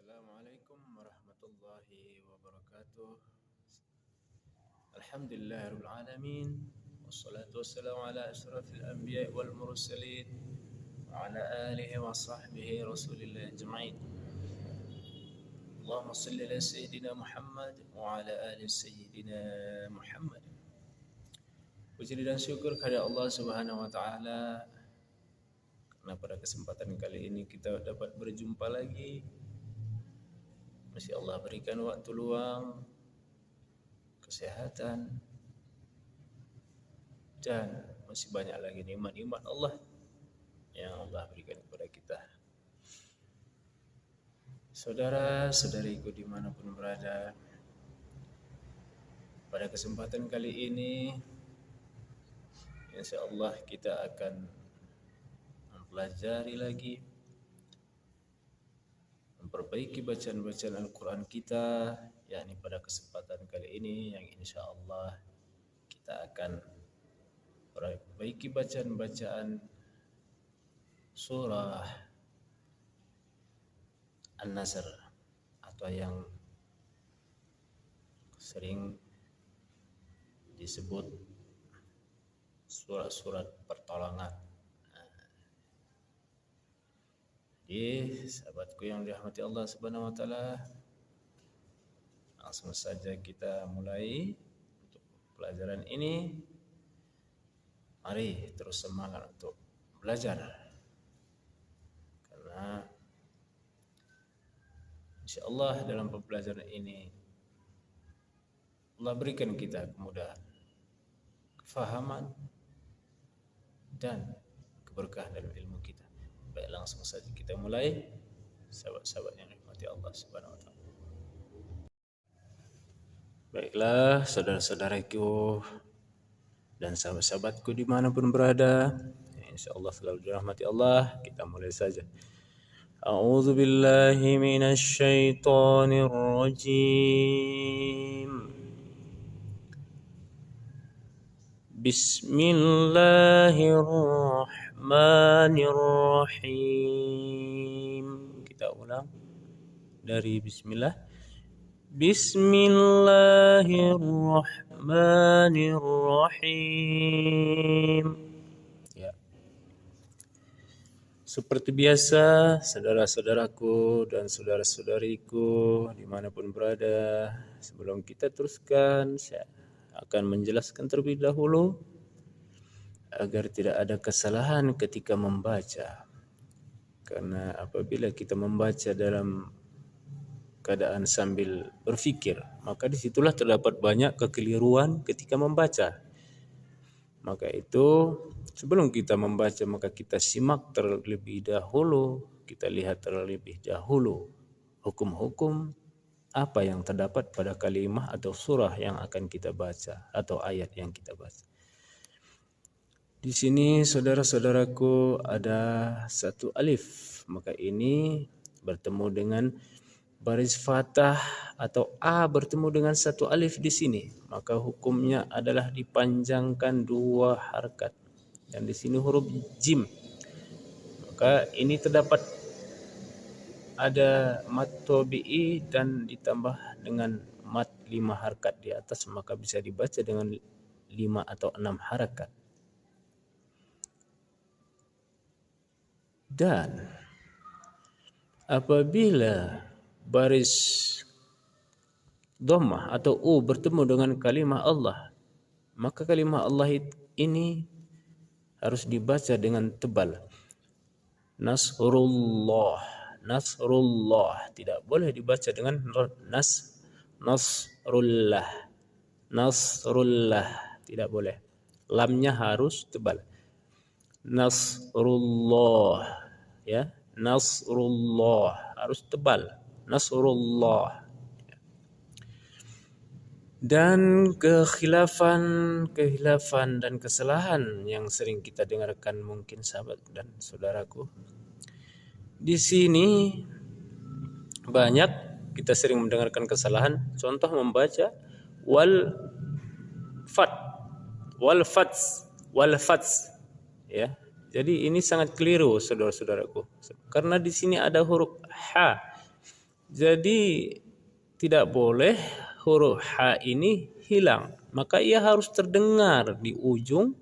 Assalamualaikum warahmatullahi wabarakatuh. Alhamdulillahirabbil alamin. Wassalatu wassalamu ala asyrafil anbiya'i wal mursalin wa ala alihi wa sahbihi rasulillah ajma'in. Allahumma shalli ala sayyidina Muhammad wa ala ali sayyidina Muhammad. Puji dan syukur kepada Allah Subhanahu wa taala karena pada kesempatan kali ini kita dapat berjumpa lagi. Masih Allah berikan waktu luang, kesehatan, dan masih banyak lagi nikmat-nikmat Allah yang Allah berikan kepada kita. Saudara-saudariku dimanapun berada, pada kesempatan kali ini insya Allah kita akan mempelajari lagi, memperbaiki bacaan-bacaan Al-Quran kita, yakni pada kesempatan kali ini yang insya Allah kita akan perbaiki bacaan-bacaan surah An-Nasr atau yang sering disebut surat-surat pertolongan. Jadi sahabatku yang dirahmati Allah Subhanahu wa taala, langsung saja kita mulai untuk pelajaran ini. Mari terus semangat untuk belajar. Karena insyaallah dalam pembelajaran ini Allah berikan kita kemudahan, kefahaman dan keberkahan dalam ilmu kita. Baik, langsung saja kita mulai, sahabat-sahabat yang dirahmati Allah Subhanahu wa taala. Baiklah, saudara-saudaraku dan sahabat-sahabatku dimanapun berada, insyaallah selalu dirahmati Allah. Kita mulai saja. A'udzu billahi minasy syaithanir rajim. Bismillahirrahmanirrahim. Kita ulang dari bismillah. Bismillahirrahmanirrahim. Ya. Seperti biasa, saudara-saudaraku dan saudara-saudariku dimanapun berada, sebelum kita teruskan, saya akan menjelaskan terlebih dahulu agar tidak ada kesalahan ketika membaca. Karena apabila kita membaca dalam keadaan sambil berfikir, maka disitulah terdapat banyak kekeliruan ketika membaca. Maka itu sebelum kita membaca, maka kita simak terlebih dahulu, kita lihat terlebih dahulu hukum-hukum apa yang terdapat pada kalimah atau surah yang akan kita baca atau ayat yang kita baca. Di sini saudara-saudaraku ada satu alif, maka ini bertemu dengan baris fathah atau A bertemu dengan satu alif di sini, maka hukumnya adalah dipanjangkan dua harakat. Dan di sini huruf jim, maka ini terdapat ada mat tabi'i dan ditambah dengan mat 5 harakat di atas, maka bisa dibaca dengan 5 atau 6 harakat. Dan apabila baris dhammah atau u bertemu dengan kalimah Allah, maka kalimah Allah ini harus dibaca dengan tebal. Nasrullah, Nasrullah, tidak boleh dibaca dengan Nasrullah, Nasrullah, tidak boleh. Lamnya harus tebal. Nasrullah, ya, Nasrullah harus tebal. Nasrullah. Dan kekhilafan dan kesalahan yang sering kita dengarkan mungkin sahabat dan saudaraku. Di sini banyak kita sering mendengarkan kesalahan. Contoh membaca wal fats, ya. Jadi ini sangat keliru saudara-saudaraku. Karena di sini ada huruf ha Jadi tidak boleh huruf H ini hilang. Maka ia harus terdengar di ujung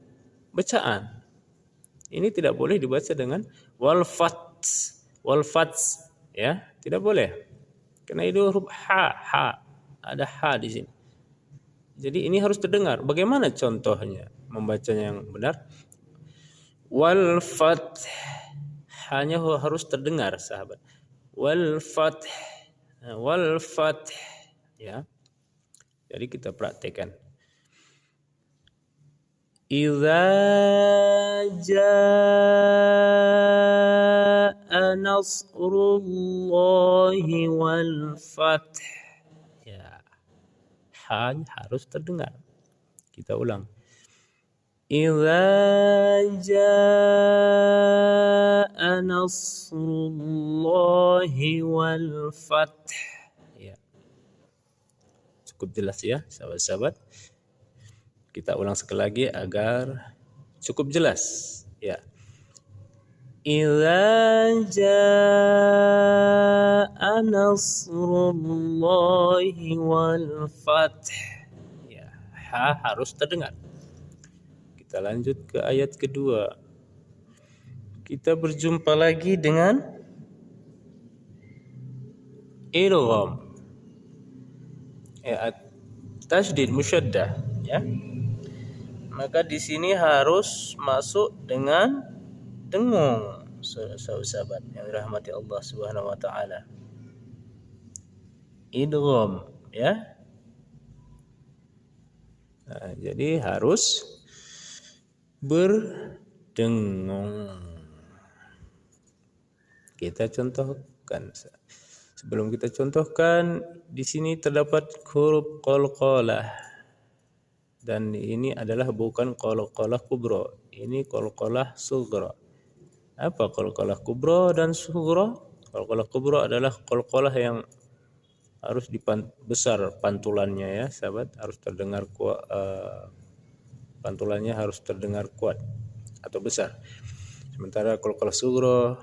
bacaan. Ini tidak boleh dibaca dengan wal fats. Wal fats, ya, tidak boleh. Karena itu huruf H, H. Ada H di sini. Jadi ini harus terdengar. Bagaimana contohnya membacanya yang benar? Wal fath. Hanya harus terdengar, sahabat. Wal fath. Wal fath. Ya. Jadi kita praktekkan. Idza jaa nasrullahi wal fath. Ya. Hanya harus terdengar. Kita ulang. Idza jaa nasrullahi wal fath. Ya. Cukup jelas ya, sahabat-sahabat. Kita ulang sekali lagi agar cukup jelas. Ya. Idza jaa nasrullahi wal fath. Ya, ha harus terdengar. Kita lanjut ke ayat kedua. Kita berjumpa lagi dengan idgham. Tasydid musyaddah, ya. Maka di sini harus masuk dengan dengung, sahabat yang dirahmati Allah Subhanahu wa taala. Idgham, ya. Nah, jadi harus berdengung. Kita contohkan. Sebelum kita contohkan, di sini terdapat huruf qalqalah. Dan ini adalah bukan qalqalah kubra. Ini qalqalah sughra. Apa qalqalah kubra dan sughra? Qalqalah kubra adalah qalqalah yang harus besar pantulannya, ya, sahabat, harus terdengar kuat, pantulannya harus terdengar kuat atau besar. Sementara qalqalah sughra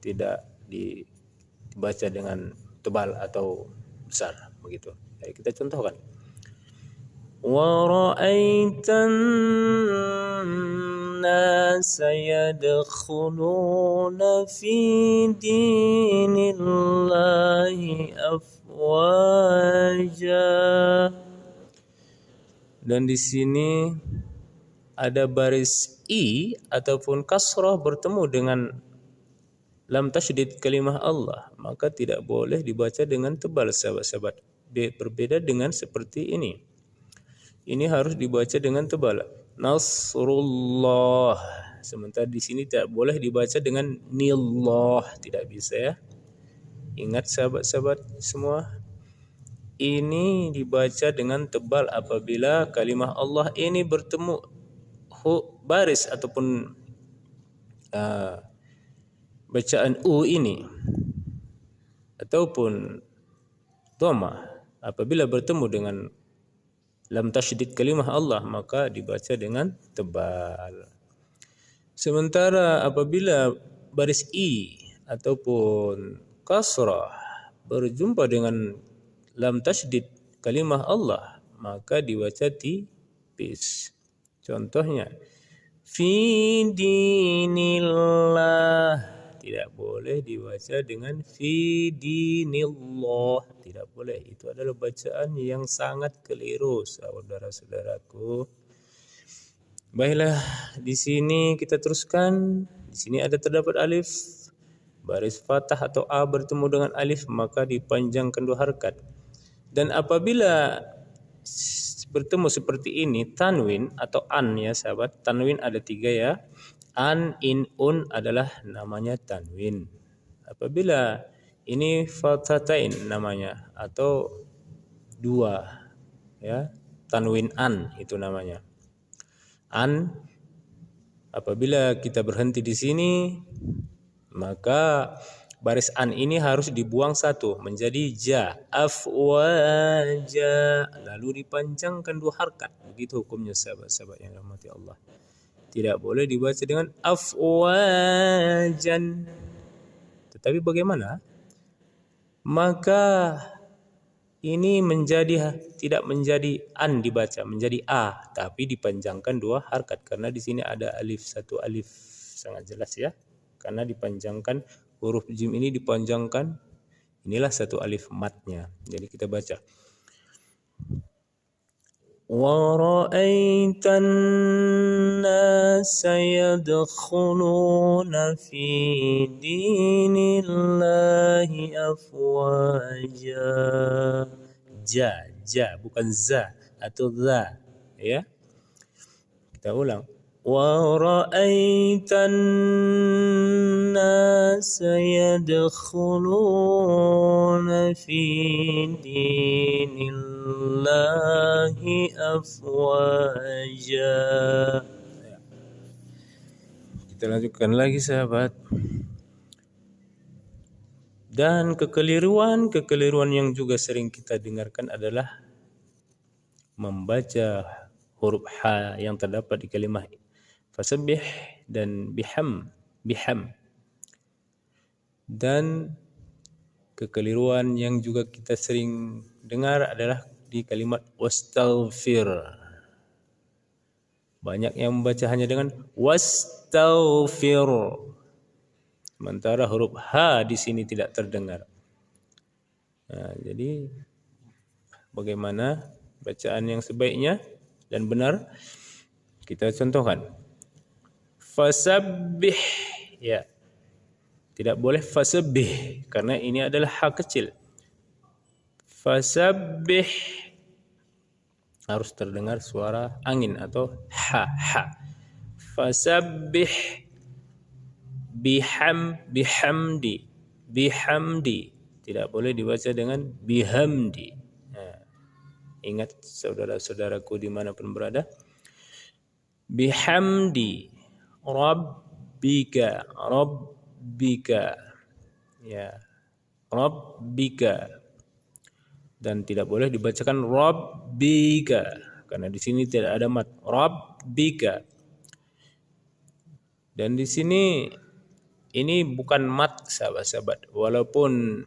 tidak dibaca dengan tebal atau besar, begitu. Jadi kita contohkan. وَرَأَيْتَ النَّاسَ يَدْخُلُونَ فِي دِينِ اللَّهِ أَفْوَاجًا. Dan di sini ada baris i ataupun kasrah bertemu dengan lam tasydid kalimah Allah, maka tidak boleh dibaca dengan tebal, sahabat-sahabat. Berbeda dengan seperti ini. Ini harus dibaca dengan tebal. Nasrullah. Sementara di sini tidak boleh dibaca dengan nillah, tidak bisa, ya. Ingat sahabat-sahabat semua, ini dibaca dengan tebal apabila kalimah Allah ini bertemu baris ataupun bacaan u ini ataupun dhamma. Apabila bertemu dengan lam tasydid kalimah Allah, maka dibaca dengan tebal. Sementara apabila baris i ataupun kasrah berjumpa dengan lam tasydid kalimah Allah, maka dibaca tipis. Contohnya, fi dinillah, tidak boleh dibaca dengan fi dinillah, tidak boleh. Itu adalah bacaan yang sangat keliru, saudara-saudaraku. Baiklah, di sini kita teruskan. Di sini terdapat alif, baris fathah atau a bertemu dengan alif, maka dipanjangkan 2 harakat. Dan apabila bertemu seperti ini, tanwin atau an, ya sahabat. Tanwin ada 3, ya. An, in, un adalah namanya tanwin. Apabila ini fathatain namanya atau 2, ya, tanwin an itu namanya. An, apabila kita berhenti di sini, maka baris an ini harus dibuang 1 menjadi ja, afwaja, lalu dipanjangkan 2 harakat. Begitu hukumnya, sahabat-sahabat yang dirahmati Allah. Tidak boleh dibaca dengan afwajan. Tetapi bagaimana maka ini tidak menjadi an dibaca, menjadi a, tapi dipanjangkan 2 harkat karena di sini ada alif, 1 alif, sangat jelas ya. Karena dipanjangkan huruf jim ini dipanjangkan, inilah 1 alif matnya. Jadi kita baca وَرَأَيْتَ النَّاسَ يَدْخُلُونَ فِي دِينِ اللَّهِ أَفْوَاجًا. Ja bukan za atau za ya. Kita ulang. وَرَأَيْتَ النَّاسَ يَدْخُلُونَ فِي دِينِ اللَّهِ أَفْوَاجًا. Kita lanjutkan lagi sahabat. Dan kekeliruan yang juga sering kita dengarkan adalah membaca huruf ha yang terdapat di kalimat fasabbih dan biham. Dan kekeliruan yang juga kita sering dengar adalah di kalimat wastaghfir. Banyak yang membaca hanya dengan wastaghfir, sementara huruf ha di sini tidak terdengar. Nah, jadi bagaimana bacaan yang sebaiknya dan benar? Kita contohkan. Fasabbih, ya. Tidak boleh fasabbih karena ini adalah ha kecil. Fasabbih harus terdengar suara angin atau ha. Fasabbih bihamdi. Tidak boleh dibaca dengan bihamdi. Nah, ingat saudara-saudaraku dimanapun berada. Bihamdi rabbika, ya, rabbika. Dan tidak boleh dibacakan rabbika karena di sini tidak ada mat. Rabbika. Dan di sini ini bukan mat sahabat-sahabat, walaupun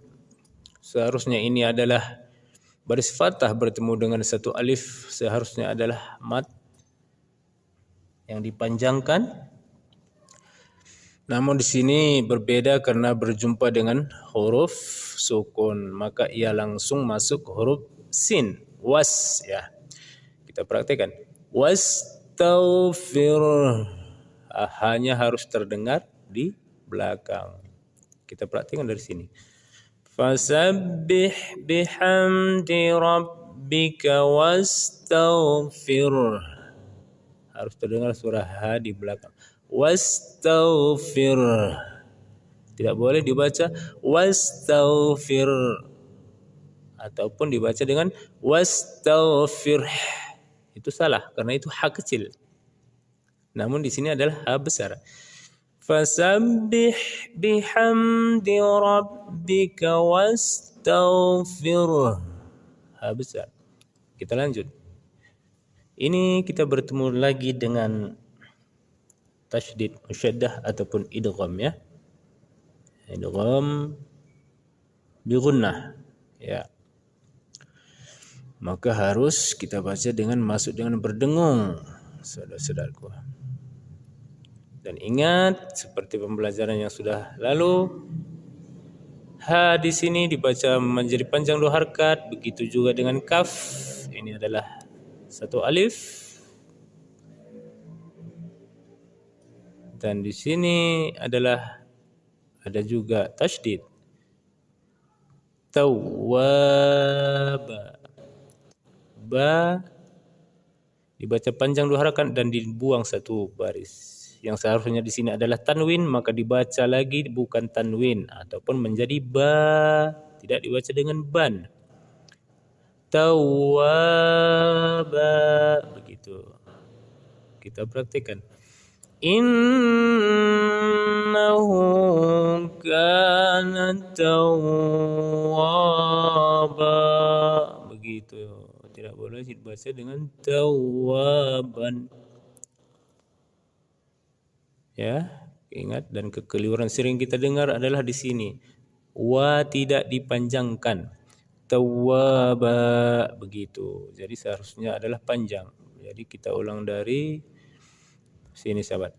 seharusnya ini adalah baris fathah bertemu dengan 1 alif, seharusnya adalah mat yang dipanjangkan. Namun di sini berbeda karena berjumpa dengan huruf sukun, maka ia langsung masuk huruf sin, was ya. Kita praktekkan. Wastaghfir. Hanya harus terdengar di belakang. Kita praktekkan dari sini. Fasabbih bihamdi rabbika wastaghfir. Harus terdengar suara ha di belakang. Wastaghfir. Tidak boleh dibaca wastaghfir ataupun dibaca dengan wastaghfir. Itu salah karena itu ha kecil. Namun di sini adalah ha besar. Fasabbih bihamdi rabbika wastaghfir. Ha besar. Kita lanjut. Ini kita bertemu lagi dengan tasydid musyaddah ataupun idgham ya. Idgham bi gunnah ya. Maka harus kita baca dengan masuk dengan berdengung, saudara-saudaraku. Dan ingat seperti pembelajaran yang sudah lalu, ha di sini dibaca menjadi panjang 2 harkat, begitu juga dengan kaf. Ini adalah 1 alif. Dan di sini ada juga tasydid. Tawwaba. Ba dibaca panjang 2 harkat dan dibuang 1 baris. Yang seharusnya di sini adalah tanwin, maka dibaca lagi bukan tanwin ataupun menjadi ba, tidak dibaca dengan ban. Tawwaba, begitu. Kita praktikkan. Innahu kana tawwaba, begitu. Tidak boleh dibaca dengan tawwaban. Ya, ingat, dan kekeliruan sering kita dengar adalah di sini. Wa tidak dipanjangkan. Tawwaba, begitu. Jadi seharusnya adalah panjang. Jadi kita ulang dari sini sahabat.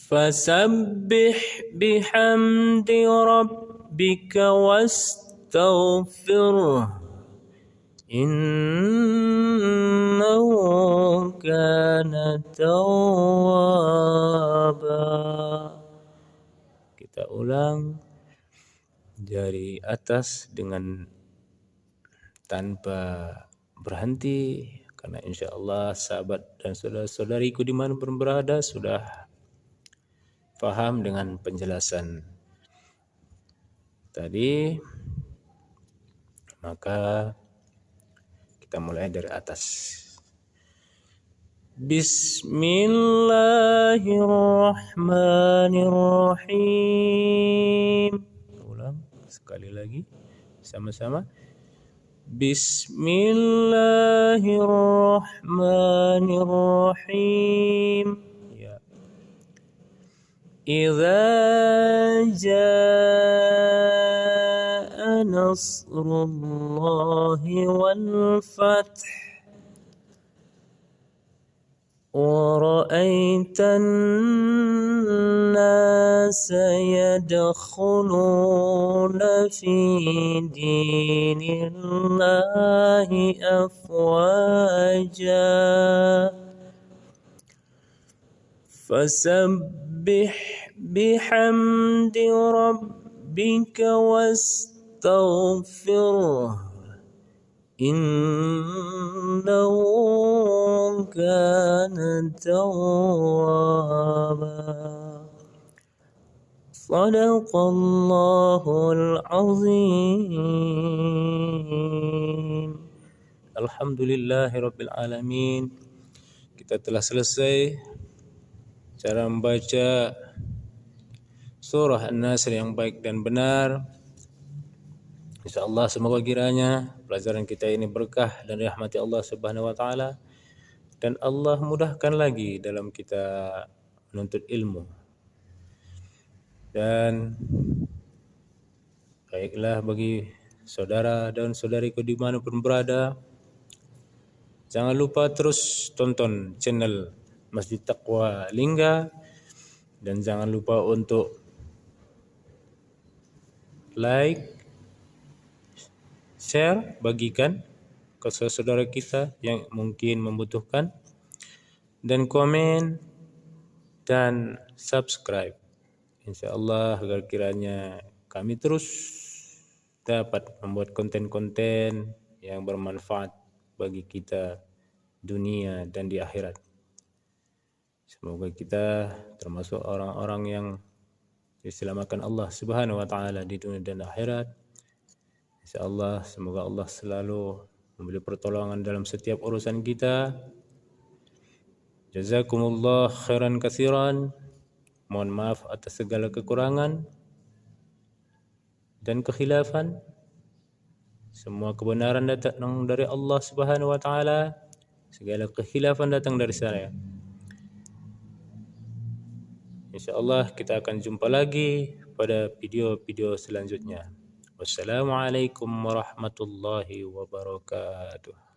Fasabbih bihamdi rabbika wastaghfirhu innahu kana tawwaba. Kita ulang dari atas dengan tanpa berhenti, karena insya Allah sahabat dan saudara-saudariku dimanapun berada sudah paham dengan penjelasan tadi. Maka kita mulai dari atas. Bismillahirrahmanirrahim. Ulang sekali lagi sama-sama. Bismillahirrahmanirrahim. Ya. Idza jaa nasrullahi wal fath ورأيت الناس يدخلون في دين الله أفواجا فسبح بحمد ربك واستغفره إنه كان توابا صدق الله العظيم. Alhamdulillahirabbil alamin. Kita telah selesai cara membaca surah An-Nasr yang baik dan benar. InsyaAllah semoga kiranya pelajaran kita ini berkah dan rahmati Allah Subhanahu wa taala, dan Allah mudahkan lagi dalam kita menuntut ilmu. Dan baiklah bagi saudara dan saudariku dimanapun berada, jangan lupa terus tonton channel Masjid Taqwa Lingga, dan jangan lupa untuk like, share, bagikan ke saudara kita yang mungkin membutuhkan, dan komen dan subscribe. InsyaAllah agar kiranya kami terus dapat membuat konten-konten yang bermanfaat bagi kita dunia dan di akhirat. Semoga kita termasuk orang-orang yang diselamatkan Allah Subhanahu wa taala di dunia dan akhirat. InsyaAllah semoga Allah selalu memberi pertolongan dalam setiap urusan kita. Jazakumullah khairan katsiran. Mohon maaf atas segala kekurangan dan kekhilafan. Semua kebenaran datang dari Allah Subhanahu wa taala. Segala kekhilafan datang dari saya. InsyaAllah kita akan jumpa lagi pada video-video selanjutnya. Wassalamualaikum warahmatullahi wabarakatuh.